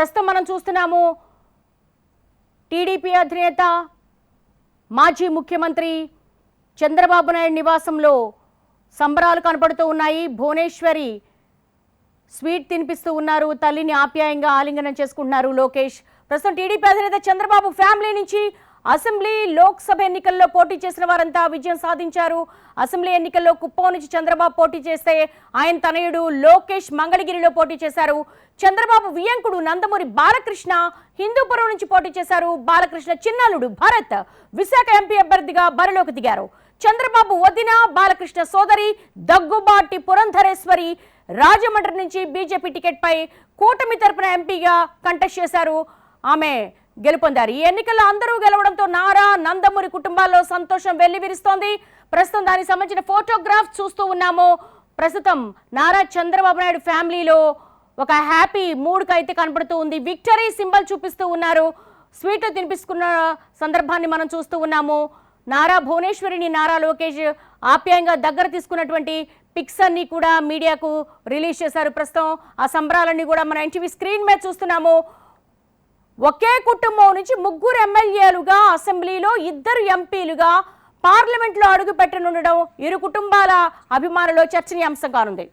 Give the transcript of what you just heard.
ప్రస్తుతం మనం చూస్తున్నాము టీడీపీ అధినేత మాజీ ముఖ్యమంత్రి చంద్రబాబు నాయుడు నివాసంలో సంబరాలు కనపడుతూ ఉన్నాయి. భువనేశ్వరి స్వీట్ తినిపిస్తూ ఉన్నారు. తల్లిని ఆప్యాయంగా ఆలింగనం చేసుకుంటున్నారు లోకేష్. ప్రస్తుతం టీడీపీ అధినేత చంద్రబాబు ఫ్యామిలీ నుంచి అసెంబ్లీ లోక్సభ ఎన్నికల్లో పోటీ చేసిన వారంతా విజయం సాధించారు. అసెంబ్లీ ఎన్నికల్లో కుప్పం నుంచి చంద్రబాబు పోటీ చేస్తే ఆయన తనయుడు లోకేష్ మంగళగిరిలో పోటీ చేశారు. చంద్రబాబు వియంకుడు నందమూరి బాలకృష్ణ హిందూపురం నుంచి పోటీ చేశారు. బాలకృష్ణ చిన్నల్లుడు భరత్ విశాఖ ఎంపీ అభ్యర్థిగా బరిలోకి దిగారు. చంద్రబాబు వదిన బాలకృష్ణ సోదరి దగ్గుబాటి పురంధరేశ్వరి రాజమండ్రి నుంచి బీజేపీ టికెట్ పై కూటమి తరపున ఎంపీగా కంటెస్ట్ చేశారు. ఆమె గెలుపొందారు. ఈ ఎన్నికల్లో అందరూ గెలవడంతో నారా నందమూరి కుటుంబాల్లో సంతోషం వెల్లివిరుస్తోంది. ప్రస్తుతం దానికి సంబంధించిన ఫోటోగ్రాఫ్ చూస్తూ ఉన్నాము. ప్రస్తుతం నారా చంద్రబాబు నాయుడు ఫ్యామిలీలో ఒక హ్యాపీ మూడ్ అయితే కనపడుతూ ఉంది. విక్టరీ సింబల్ చూపిస్తూ ఉన్నారు. స్వీట్ తినిపిస్తున్న సందర్భాన్ని మనం చూస్తూ ఉన్నాము. నారా భువనేశ్వరిని నారా లోకేష్ ఆప్యాయంగా దగ్గర తీసుకున్నటువంటి పిక్స్ అన్ని కూడా మీడియాకు రిలీజ్ చేశారు. ప్రస్తుతం ఆ సంబరాలన్నీ కూడా మన ఎన్టీవీ స్క్రీన్ మీద చూస్తున్నాము. ఒకే కుటుంబం నుంచి 3 ఎమ్మెల్యేలుగా అసెంబ్లీలో 2 ఎంపీలుగా పార్లమెంట్లో అడుగు పెట్టనుండడం ఇరు కుటుంబాల అభిమానులు చర్చనీయాంశం కానుంది.